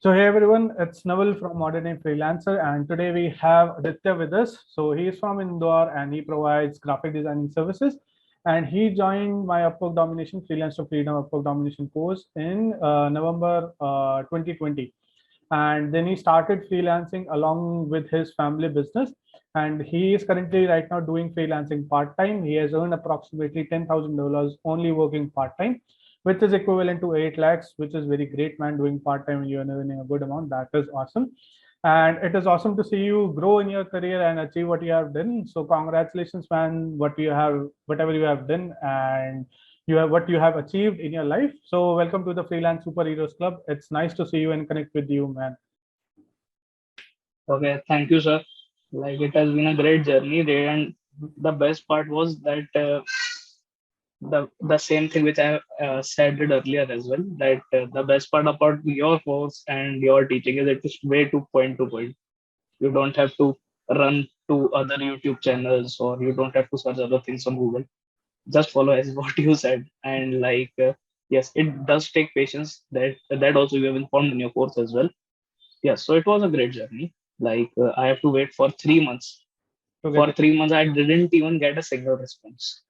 So hey everyone, it's Naval from Modern Day Freelancer, and today we have Aditya with us. So he is from Indore and he provides graphic designing services. And he joined my Upwork Domination Freelance to Freedom Upwork Domination course in November 2020. And then he started freelancing along with his family business. And he is currently right now doing freelancing part time. He has earned approximately $10,000 only working part time, which is equivalent to 8 lakhs, which is very great, man. Doing part time and you're earning a good amount. That is awesome. And it is awesome to see you grow in your career and achieve what you have done. So congratulations, man, whatever you have done, and you have what you have achieved in your life. So welcome to the Freelance Superheroes Club. It's nice to see you and connect with you, man. Okay, thank you, sir. Like it has been a great journey, and the best part was that the same thing which I said it earlier as well. That the best part about your course and your teaching is it is way to point to point. You don't have to run to other YouTube channels or you don't have to search other things on Google. Just follow as what you said, and yes, it does take patience. That also you have informed in your course as well. Yes, so it was a great journey. I have to wait for 3 months. To get For it. 3 months, I didn't even get a single response.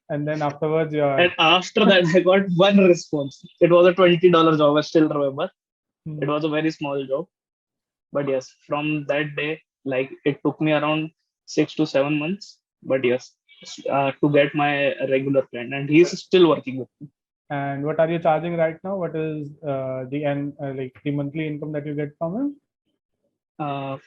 And then afterwards, you're And after that, I got one response. It was a $20 job. I still remember. It hmm, was a very small job. But yes, from that day, like it took me around 6 to 7 months. But yes, to get my regular client, and he's still working with me. and what are you charging right now? What is the monthly income that you get from him? Uh,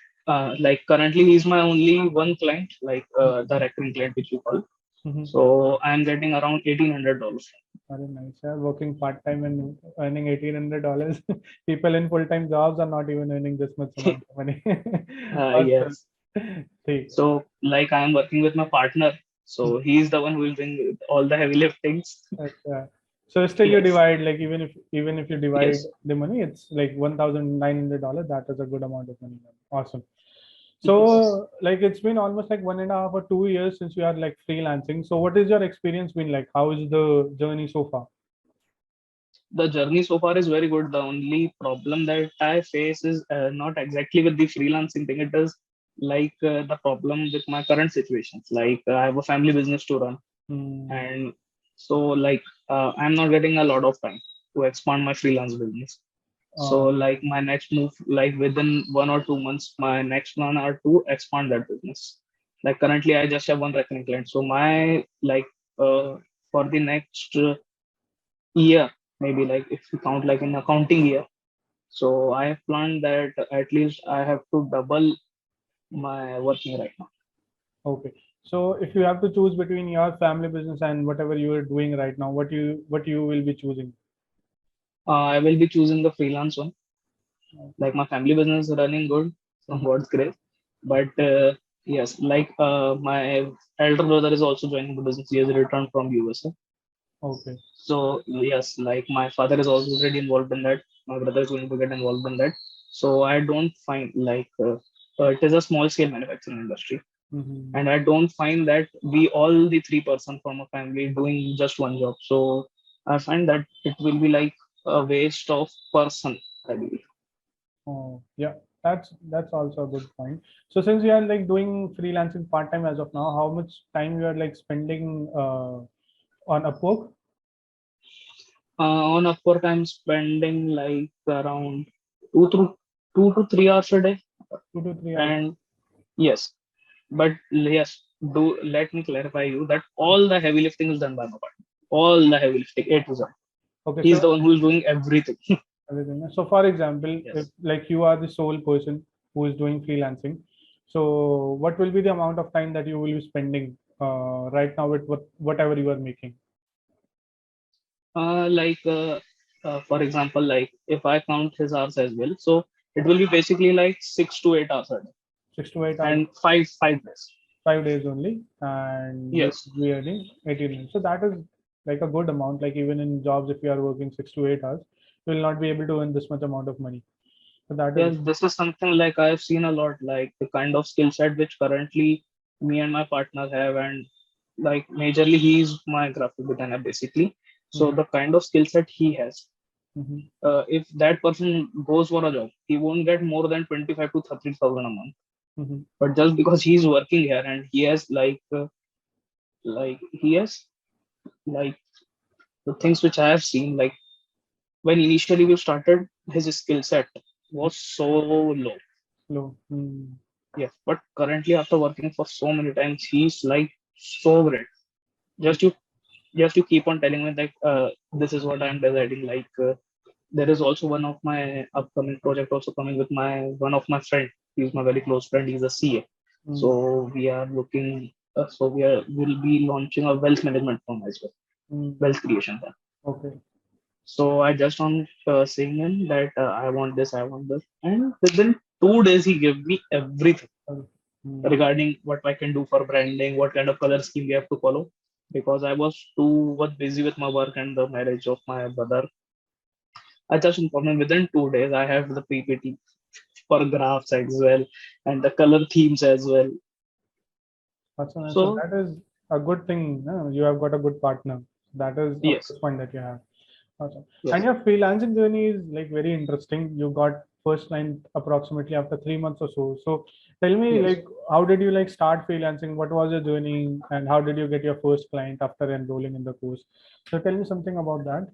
like currently, he's my only one client, the recurring client which you call. Mhm. So I'm getting around $1,800. Very nice. Yeah. Working part time and earning $1,800. People in full time jobs are not even earning this much amount of money. Awesome. Yes. See, So like I'm working with my partner. So he's the one who will bring all the heavy liftings. uh, so still you Yes. divide, like even if you divide Yes. the money, it's like $1,900. That is a good amount of money. Awesome. Yes. So like it's been almost like 1.5 or 2 years since you are like freelancing. So what is your experience been like? How is the journey so far? The journey so far is very good. The only problem that I face is not exactly with the freelancing thing. It is the problem with my current situations. I have a family business to run, Hmm. and so I'm not getting a lot of time to expand my freelance business. So Uh, like my next move, like within 1 or 2 months, my next plan are to expand that business. Like currently, I just have one recurring client. So my uh, for the next year, maybe like if you count like in accounting year, so I have planned that at least I have to double my working right now. okay. So if you have to choose between your family business and whatever you are doing right now, what you will be choosing? I will be choosing the freelance one. Like my family business is running good, from Mhm. God's grace. But yes, my elder brother is also joining the business. He has returned from USA. Okay. So yes, like my father is also already involved in that. My brother is going to get involved in that. So I don't find it is a small scale manufacturing industry, Mhm. and I don't find that we all the three-person from a family doing just one job. So I find that it will be like a waste of person, I believe. Oh, yeah, that's also a good point. So since you are like doing freelancing part time as of now, how much time you are like spending on Upwork? On Upwork, I'm spending like around 2 to 3 hours a day, 2 to 3 hours. and yes, but yes, do let me clarify you that all the heavy lifting is done by my partner. All the heavy lifting, A to Z. Okay, He's so the one who's doing everything. everything. So for example, if Yes. like you are the sole person who is doing freelancing, so what will be the amount of time that you will be spending right now with whatever you are making? Uh, like uh, for example, like if I count his hours as well, so it will be basically like 6 to 8 hours a day 6 to 8 hours, and five days. 5 days only, and you Yes. will be earning 18 minutes. So that is like a good amount. Like even in jobs, if you are working 6 to 8 hours, you will not be able to earn this much amount of money. So that is Yes, this is something like I've seen a lot, like the kind of skill set which currently me and my partner have, and like majorly he's my graphic designer basically. So Mhm, the kind of skill set he has, Mm-hmm. If that person goes for a job, he won't get more than 25 to 30,000 a month. Mm-hmm. But just because he's working here and he has he has like the things which I have seen, like when initially we started, his skill set was so low. Slow. Mm. Yes, but currently after working for so many times, he's like so great. Just you, just you keep on telling me that this is what I'm deciding. There is also one of my upcoming project also coming with my one of my friend. He's my very close friend. He's a CA. Mm. So we are looking. So will be launching a wealth management firm as well, Mm. wealth creation firm. Okay. So I just on saying him that I want this, I want this, and within 2 days he gave me everything Mm. regarding what I can do for branding, what kind of color scheme we have to follow. Because I was too much busy with my work and the marriage of my brother, I just informed him within 2 days I have the PPT for graphs as well and the color themes as well. Awesome. So So that is a good thing. You have got a good partner. That is a yes, plus point that you have. Awesome. And yes, your freelancing journey is like very interesting. You got first client approximately after 3 months or so. So tell me, yes, like, how did you like start freelancing? What was your journey, and how did you get your first client after enrolling in the course? So tell me something about that.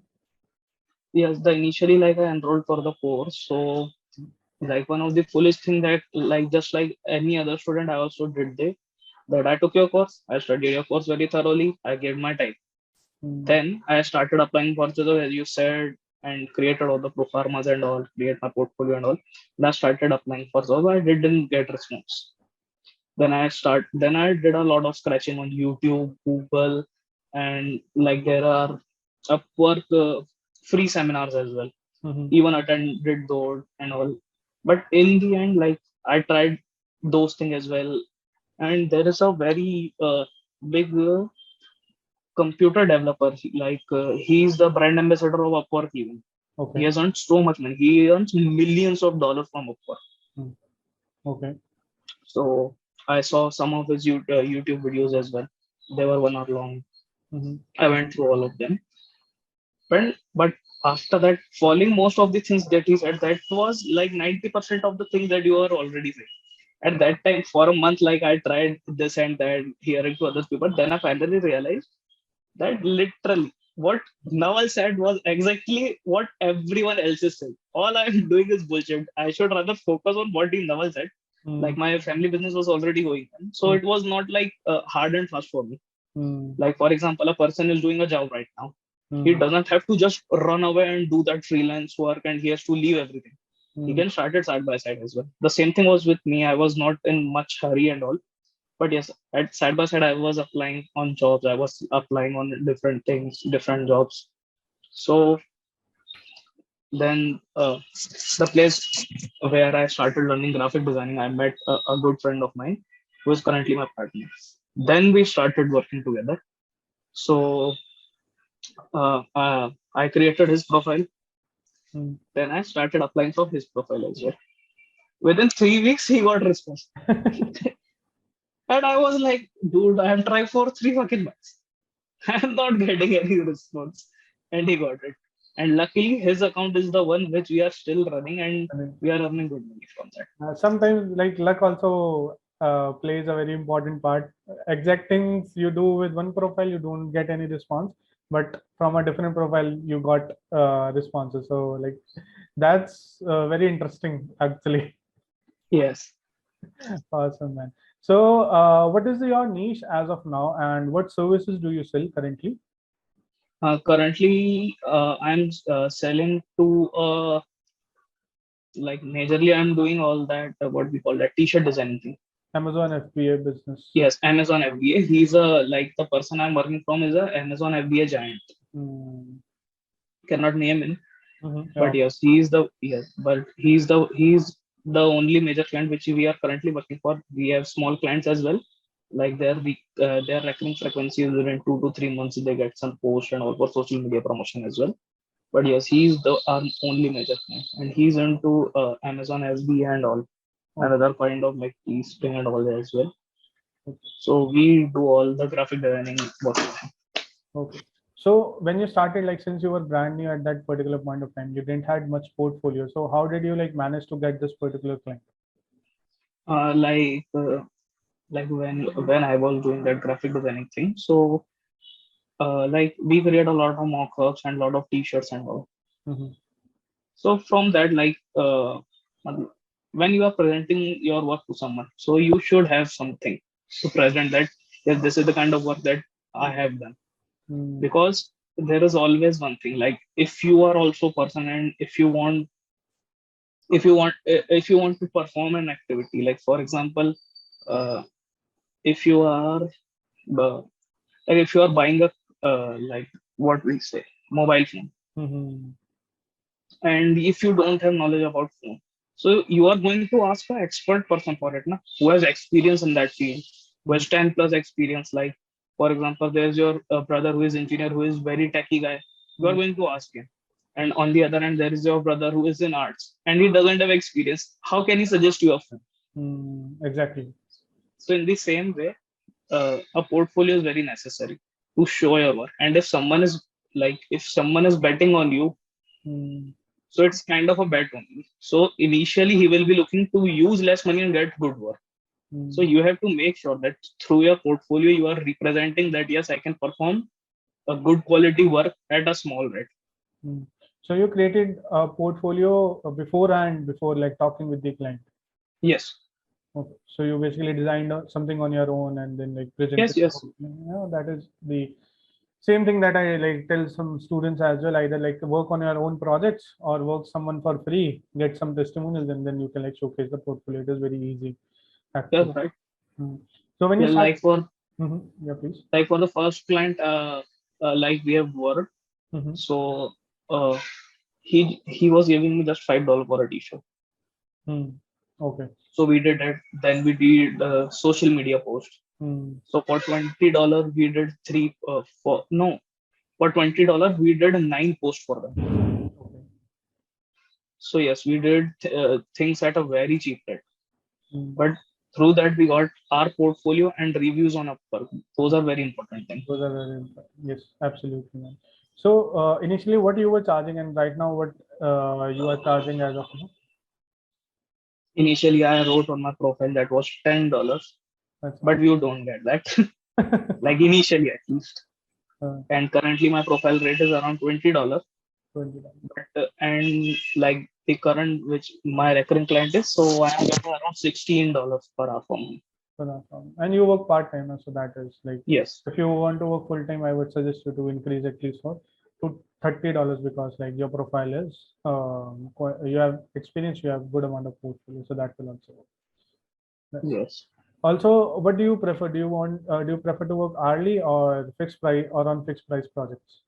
yes. The initially like I enrolled for the course. So like one of the foolish thing that like just like any other student I also did that I took your course, I studied your course very thoroughly, I gave my time. Mm. Then I started applying for the job as you said and created all the pro formas and all, create my portfolio and all. And I started applying for jobs. I didn't get response. Then I did a lot of scratching on YouTube, Google, and like there are Upwork free seminars as well. Mm-hmm. Even attended those and all. But in the end, like I tried those things as well. And there is a very big computer developer. He's the brand ambassador of Upwork even. He Okay. has earned so much money. He earns millions of dollars from Upwork. Mm. Okay. So I saw some of his YouTube videos as well. They were 1 hour long. Mm-hmm. I went through all of them. But after that, following most of the things that he said, that was like 90% of the things that you are already saying. At that time, for a month, like I tried this and that, hearing to other people. Then I finally realized that literally what Nawal said was exactly what everyone else is saying. All I'm doing is bullshit. I should rather focus on what the Nawal said. Mm. Like my family business was already going on, so Mm. it was not like hard and fast for me. Mm. Like for example, a person is doing a job right now. He Mm. doesn't have to just run away and do that freelance work, and he has to leave everything. He Mm. can start it side by side as well. The same thing was with me. I was not in much hurry and all, but yes, at side by side I was applying on jobs. I was applying on different things, different jobs. So then the place where I started learning graphic designing, I met a good friend of mine who is currently my partner. Then we started working together. So I created his profile. Mm. Then I started applying for his profile as well. Within 3 weeks he got response. And I was like, dude, I have tried for 3 fucking months. I'm not getting any response. And he got it. And luckily, his account is the one which we are still running, and I mean, we are earning good money from that. sometimes like luck also plays a very important part. Exact things you do with one profile, you don't get any response, but from a different profile, you got responses. So like that's very interesting, actually. Yes. Awesome, man. So, what is your niche as of now, and what services do you sell currently? Currently, I'm selling to like majorly I'm doing all that what we call that t-shirt designing thing. Amazon FBA business. Yes, Amazon FBA. He's a like the person I'm working from is a Amazon FBA giant. Mm. Cannot name him, Mhm. but Yeah. yes, he's the only major client which we are currently working for. We have small clients as well, like their recurring frequencies within 2 to 3 months they get some post and all for social media promotion as well. But yes, he's the our only major client, and he's into Amazon SB and all Okay. another kind of like Eastern and all that as well. Okay. So we do all the graphic designing work. Okay. So when you started, like since you were brand new at that particular point of time, you didn't had much portfolio. So how did you like manage to get this particular client? uh, like uh, like when I was doing that graphic designing thing, so like we create a lot of mock-ups and a lot of t-shirts and all. Mm-hmm. So from that, when you are presenting your work to someone, so you should have something to present that yes, this is the kind of work that I have done. Mm-hmm. Because there is always one thing, like if you are also person and if you want to perform an activity, like for example, uh, if you are uh, like if you are buying a like what we say mobile phone, Mm-hmm. and if you don't have knowledge about phone, so you are going to ask an expert person for it, na, who has experience in that field, who has 10 plus experience. Like for example, there's your brother who is engineer, who is very techy guy. You are going to ask him. And on the other hand, there is your brother who is in arts and he doesn't have experience. How can he suggest you a phone? Exactly. So in the same way, a portfolio is very necessary to show your work. And if someone is betting on you, Mm-hmm. so it's kind of a bet only. So initially he will be looking to use less money and get good work. So you have to make sure that through your portfolio you are representing that yes, I can perform a good quality work at a small rate. So you created a portfolio beforehand before like talking with the client. Yes. Okay. So you basically designed something on your own and then like presented. Yes. Yes. Yeah, that is the same thing that I like tell some students as well. Either like work on your own projects or work someone for free, get some testimonials, and then you can like showcase the portfolio. It is very easy Yes. actually. Right. Mm. So when you Yeah, start, yeah, please. like for the first client, like we have worked. Mm-hmm. So uh, he was giving me just $5 for a t-shirt. Mm. Okay. So we did it. Then we did social media post. Mm. So for $20 we did three. For no, for $20 we did 9 posts for them. Okay. So yes, we did things at a very cheap rate. Mm. But through that we got our portfolio and reviews on Upwork. Those are very important things. Those are very important. Yes, absolutely, man. So initially, what you were charging, and right now, what you are charging as of now? Initially, I wrote on my profile that was $10, That's but you don't get that. Like initially, at least. uh, And currently, my profile rate is around $20. $20. But and like the current which my recurring client is, so I am getting around $16 per hour from him. So that's all. And you work part time, so that is like Yes. if you want to work full time, I would suggest you to increase at least for to $30 because like your profile is you have experience, you have good amount of portfolio, so that will also work. Yes. Yes. Also, what do you prefer? Do you prefer to work hourly or fixed price or on fixed price projects?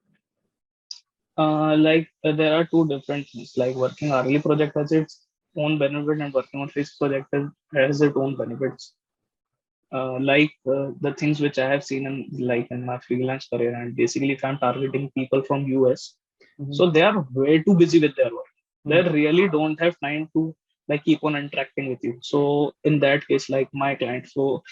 There are two different things. Like working hourly project has its own benefit, and working on fixed project has its own benefits. The things which I have seen in my freelance career, and basically if I'm targeting people from US, Mm-hmm. so they are way too busy with their work. They Mm-hmm. really don't have time to like keep on interacting with you. So in that case, like my client, so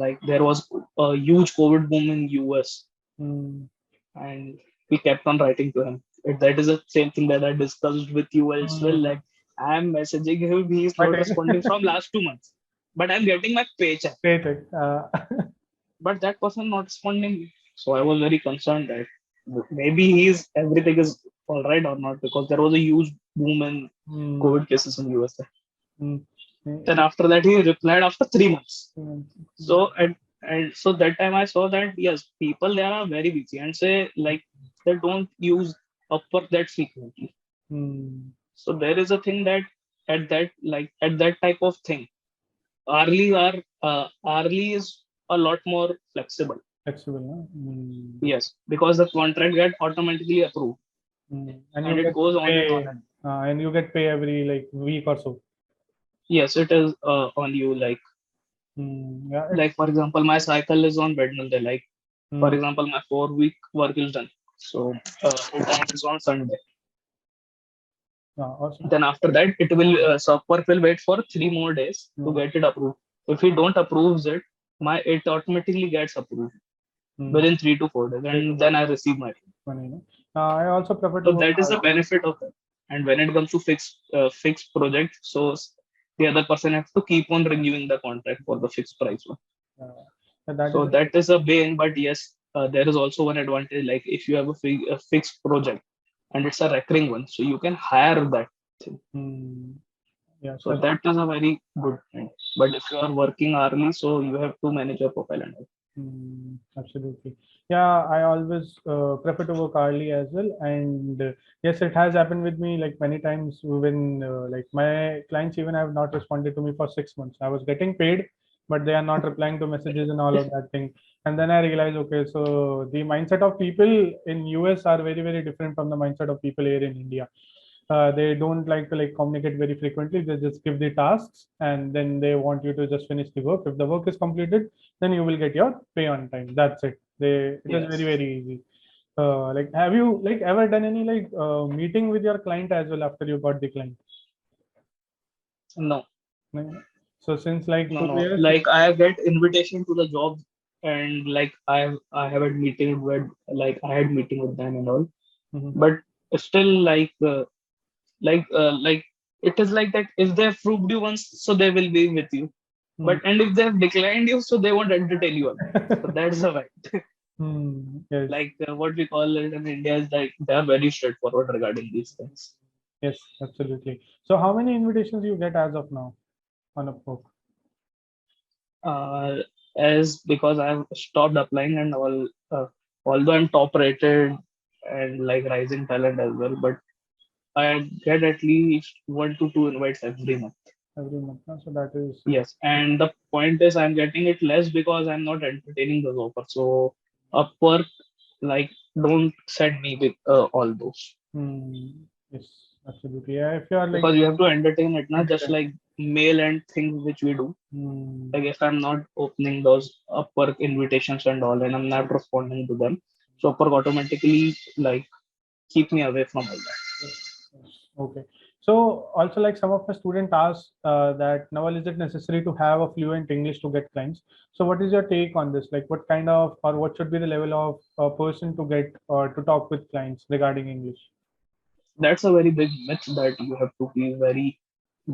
like there was a huge COVID boom in US, Mm-hmm. and we kept on writing to him. That is the same thing that I discussed with you as well. Mm-hmm. Like I'm messaging him, he is But not responding from last 2 months, but I'm getting my paycheck. paycheck. But that person not responding. So I was very concerned that maybe he's everything is all right or not, because there was a huge boom in Mm, COVID cases in USA. mm, Then after that, he replied after 3 months. mm, So and so that time I saw that yes, people there are very busy and say like they don't use Upwork that frequently. mm. So there is a thing that at that type of thing, hourly is a lot more flexible. Flexible, no? Mm, Yes, because the contract get automatically approved And and you it get goes on and on. pay, and you get pay every like week or so. Yes, it is on you. Yeah, Like for example, my cycle is on Wednesday. Like for mm, example, my 4 week work is done. So it ends on Sunday. awesome. Then after that, it will Upwork will wait for 3 more days to Mm, get it approved. If he don't approves it, my it automatically gets approved. within 3 to 4 days, and then I receive my pay. money. No? I also prefer to So work that is the hard. benefit of it. And when it comes to fixed project, so the other person has to keep on renewing the contract for the fixed price one. That is So that is a bane, but yes, there is also one advantage. Like if you have a fixed project and it's a recurring one, so you can hire that thing. Yeah, So that is a very good thing. But if you are working hourly, so you have to manage your profile and all. absolutely. Yeah, I always prefer to work hourly as well. And yes, it has happened with me like many times when like my clients even have not responded to me for 6 months. I was getting paid, but they are not replying to messages and all of that thing. And then I realized, okay, so the mindset of people in US are very, very different from the mindset of people here in India. They don't like to like communicate very frequently. They just give the tasks and then they want you to just finish the work. If the work is completed, then you will get your pay on time. That's it. It is very, Yes. very easy. Like, have you like ever done any like meeting with your client as well after you got the client? No. No. So since like No, two no. years, Like I get invitation to the job, and like I have a meeting with them and all. Mhm. But still, like it is like that. If they have proved you once, so they will be with you. Mhm. But and if they have declined you, so they won't entertain you again. So that's the fact. Yes, Like what we call it in India is like they are very straightforward regarding these things. yes, absolutely. So how many invitations you get as of now on a book? uh, as because I've stopped applying and all. Although I'm top rated and like rising talent as well, but I get at least 1 to 2 invites every month. Every month? So that is Yes, and the point is I'm getting it less because I'm not entertaining those offers. So Upwork, like, don't send me with all those yes, absolutely. Yeah, if you are like because you have to entertain it, not just content. like mail and things which we do. Hmm. Like if I'm not opening those Upwork invitations and all, and I'm not responding to them, so Upwork automatically like keep me away from all that. Yes, yes. Okay. So also like some of my student asked that now is it necessary to have a fluent English to get clients? So what is your take on this? Like what kind of or what should be the level of a person to get or to talk with clients regarding English? That's a very big myth that you have to be very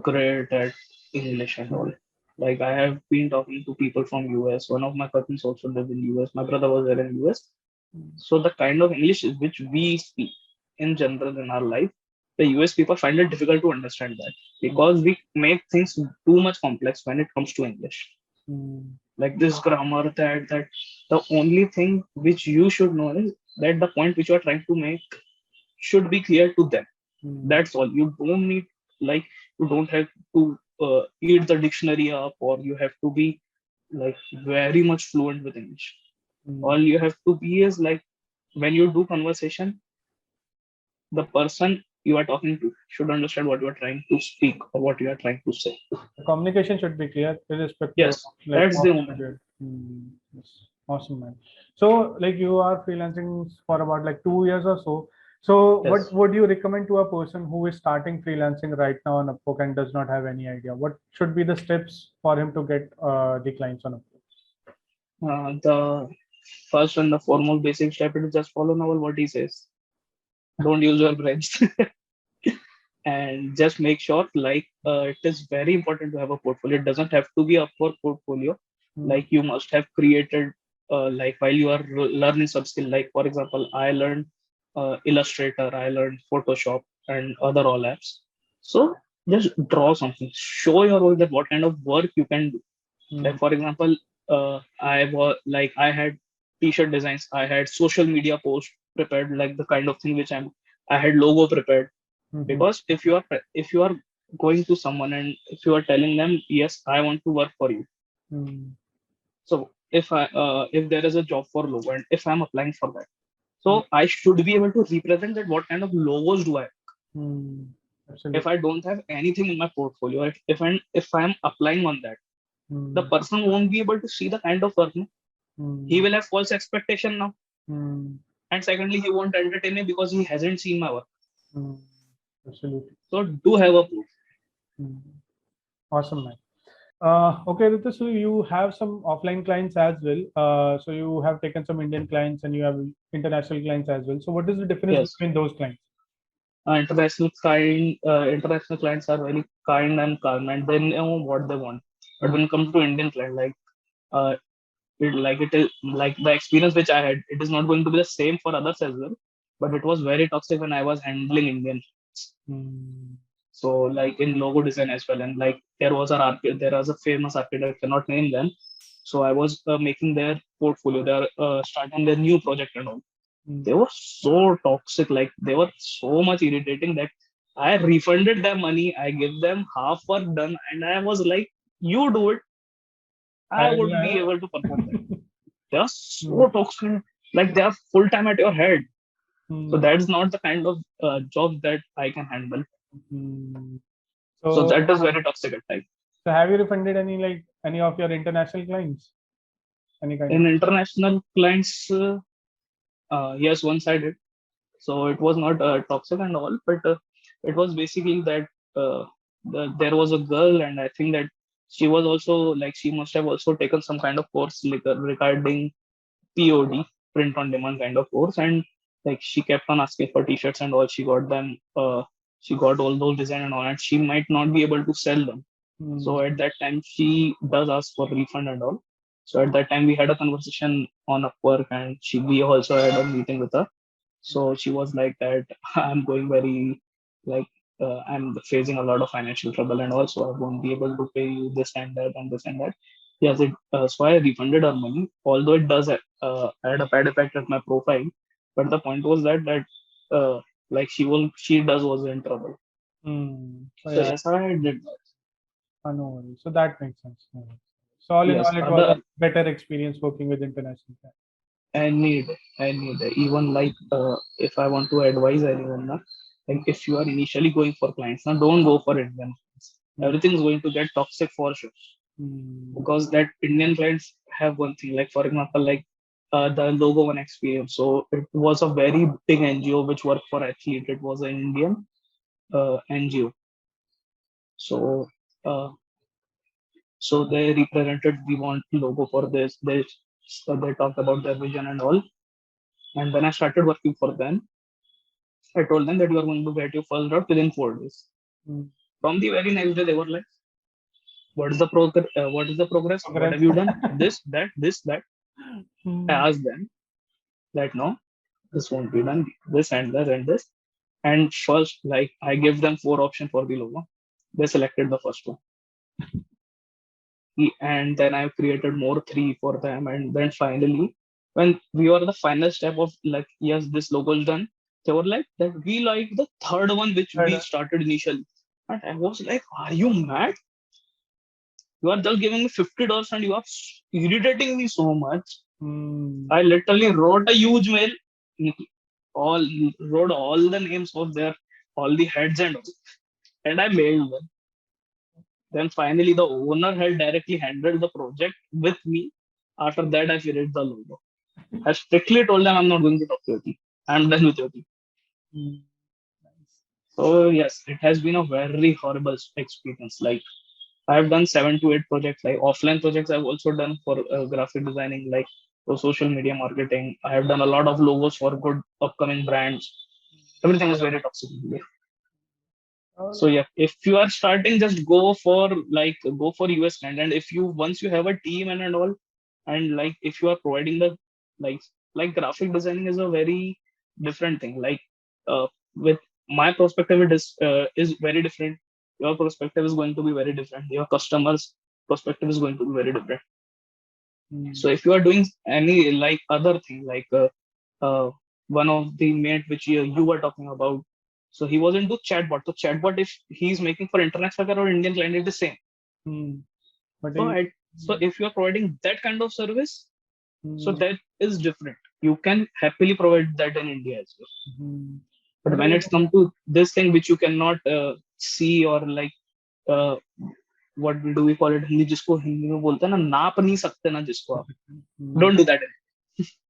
great at English and all. Like I have been talking to people from US. One of my cousins also lives in US. My brother was there in US. So the kind of English which we speak in general in our life, the US people find it difficult to understand that because we make things too much complex when it comes to English. Mm, Like this grammar, that the only thing which you should know is that the point which you are trying to make should be clear to them. mm, That's all. You don't need like you don't have to eat the dictionary up, or you have to be like very much fluent with English. mm, All you have to be is like when you do conversation, the person you are talking to should understand what you are trying to speak or what you are trying to say. the communication should be clear irrespective of Yes, like that's the what only you thing. did. Yes. Awesome, man. So like you are freelancing for about like 2 years or so. So what Yes. would you recommend to a person who is starting freelancing right now on Upwork and does not have any idea? What should be the steps for him to get the clients on Upwork? The first and the foremost basic step is just follow Novel what he says. Don't use your brains. And just make sure it is very important to have a portfolio. It doesn't have to be a poor portfolio. Mm, Like you must have created like while you are learning some skill. Like for example, I learned Illustrator, I learned Photoshop and other all apps. So just draw something, show your role that what kind of work you can do. mm, Like for example, I was like I had t-shirt designs, I had social media posts prepared, like the kind of thing which I had logo prepared. mhm, Because if you are going to someone and if you are telling them, yes, I want to work for you, mm, so if there is a job for logo and if I'm applying for that, so mm, I should be able to represent that what kind of logos do I have. mm. If Absolutely. I don't have anything in my portfolio, if I'm applying on that, the Mm, person won't be able to see the kind of work, no? He mm, will have false expectation now, mm, and secondly he won't entertain me because he hasn't seen my work. mm. Absolutely. So do have a proof. Mm. Awesome, man. Okay, Aditya, so you have some offline clients as well. So you have taken some Indian clients and you have international clients as well. So what is the difference Yes. between those clients? International clients are very kind and calm, and they know what they want. But when it comes to Indian client, uh, it is like the experience which I had, it is not going to be the same for others as well. But it was very toxic when I was handling Indian. Mm, So like in logo design as well, and like there was a famous architect, cannot name them. So I was making their portfolio. They are starting their new project and all. mm. They were so toxic, like they were so much irritating that I refunded their money. I gave them half work done, and I was like, "You do it. I wouldn't be able to perform that." They are Mm, so toxic, like they are full time at your head. So mm, that's not the kind of job that I can handle. mm. So So, that is very toxic at times. so have you refunded any of your international clients? Any kind In of? international clients, yes, once I did. So it was not toxic and all, but it was basically that there was a girl, and I think that she was also like she must have also taken some kind of course like, regarding POD, print on demand kind of course, and like she kept on asking for t-shirts and all. She got them. She got all those design and all, and she might not be able to sell them. Mm, So at that time, she does ask for refund and all. So at that time, we had a conversation on Upwork, and we also had a meeting with her. So she was like that, I'm going very like I'm facing a lot of financial trouble, and also I won't be able to pay you this and that and this and that. Yes, so I refunded her money, although it does add a bad effect at my profile. But the point was like she does was in trouble. So So yeah, yes, I did that. no worries. So that makes sense. No worries. So all in Yes, all, it was a other better experience working with international clients. I need I need even like if I want to advise anyone, na, like if you are initially going for clients, now don't go for Indian clients. Mm, Everything is going to get toxic for sure, mm, because that Indian clients have one thing, like for example, like the logo one experience. So it was a very big NGO which worked for athlete. It was an Indian NGO. So uh, so they represented we want logo for this. They talked about their vision and all. And when I started working for them, I told them that you are going to get your first draft within 4 days. mm. From the very next day, they were like, What is the progress? What Progress. have you done? This, that, this, that." I Mm, asked them that no, this won't be done. This and this and this. And first, like I gave them 4 options for the logo. They selected the first one. And then I created more three for them. And then finally, when we were the final step of like, yes, this logo is done, they were like that we like the third one which we third, started initially. And I was like, are you mad? You are just giving me $50 and you are irritating me so much. mm, I literally wrote a huge mail, all wrote all the names of their all the heads and all, and I mailed them. Then finally the owner had directly handled the project with me. After that, I finished the logo. I strictly told them I'm not going to talk to your team. I'm done with your team. mm, nice. So yes, it has been a very horrible experience. Like I've done 7 to 8 projects, like offline projects. I've also done for graphic designing, like for social media marketing. I have done a lot of logos for good upcoming brands. Everything is very toxic. All So yeah, if you are starting, just go for US client. And if you once you have a team and all, and like if you are providing the like like graphic designing is a very different thing. Like with my perspective, it is very different. Your perspective is going to be very different. Your customers' perspective is going to be very different. mm, So if you are doing any like other thing, like uh, one of the mate which you were talking about, so he was into chatbot. So chatbot, if he's making for international or Indian client, it's the same. mm. But So so if you are providing that kind of service, so mm, that is different. You can happily provide that in India as well. mm. But But when it's come to this thing which you cannot see or like uh, what do we call it, Hindi जिसको हिंदी में बोलते हैं ना, नाप नहीं सकते ना जिसको आप, mm, don't do that.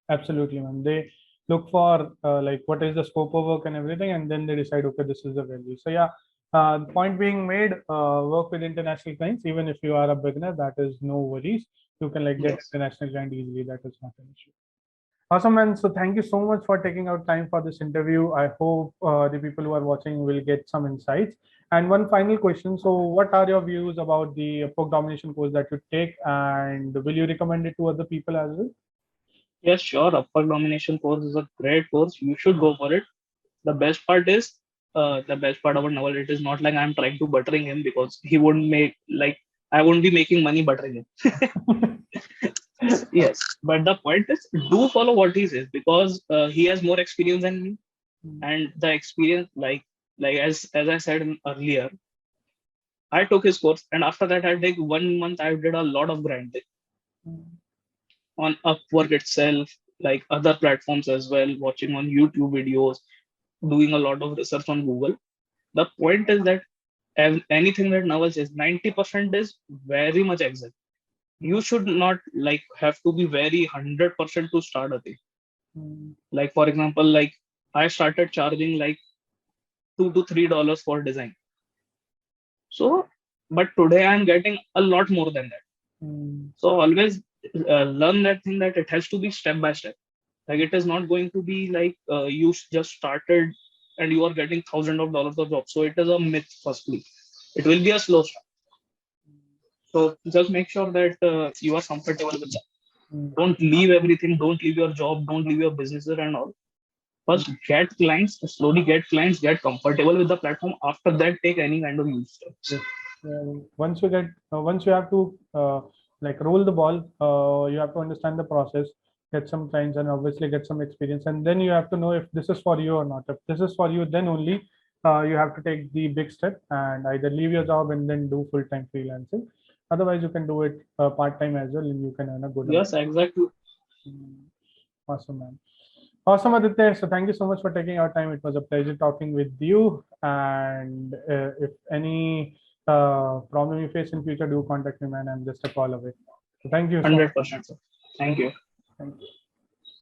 absolutely, man. They look for like what is the scope of work and everything, and then they decide, okay, this is the value. So yeah, Point being made, work with international clients. Even if you are a beginner, that is no worries. You can like get Yes. international client easily. That is not an issue. Awesome, man. So thank you so much for taking out time for this interview. I hope the people who are watching will get some insights. And one final question. So what are your views about the Upwork domination course that you take, and will you recommend it to other people as well? Yes, sure. Upper domination course is a great course. You should go for it. The best part is, the best part about Naval, it is not like I'm trying to buttering him, because he wouldn't make like I won't be making money buttering him. Yes, but the point is, do follow what he says, because he has more experience than me, and the experience, like as I said earlier, I took his course, and after that, I take 1 month. I did a lot of grinding on Upwork itself, like other platforms as well, watching on YouTube videos, doing a lot of research on Google. The point is that anything that Naval says, 90% is very much exact. You should not like have to be very 100% to start a thing. Like for example, like I started charging like $2 to $3 for design. So, but today I'm getting a lot more than that. Mm, So always learn that thing, that it has to be step by step. Like it is not going to be like you just started and you are getting thousands of dollars of job. So it is a myth. Firstly, it will be a slow start. So just make sure that you are comfortable with that. mm, Don't leave everything. Don't leave your job. Don't leave your businesses and all. mm. First, get clients. Slowly get clients. Get comfortable with the platform. After that, take any kind of use steps. Yes. Once you get, once you have to like roll the ball, you have to understand the process, get some clients, and obviously get some experience, and then you have to know if this is for you or not. If this is for you, then only you have to take the big step and either leave your job and then do full-time freelancing. Otherwise, you can do it part-time as well, and you can earn a good amount. Yes, exactly. Mm, awesome, man. Awesome, Aditya. So thank you so much for taking our time. It was a pleasure talking with you. And if any problem you face in future, do contact me, man. I'm just a call away. So thank you so much. 100%. Sir. Thank you. Thank you.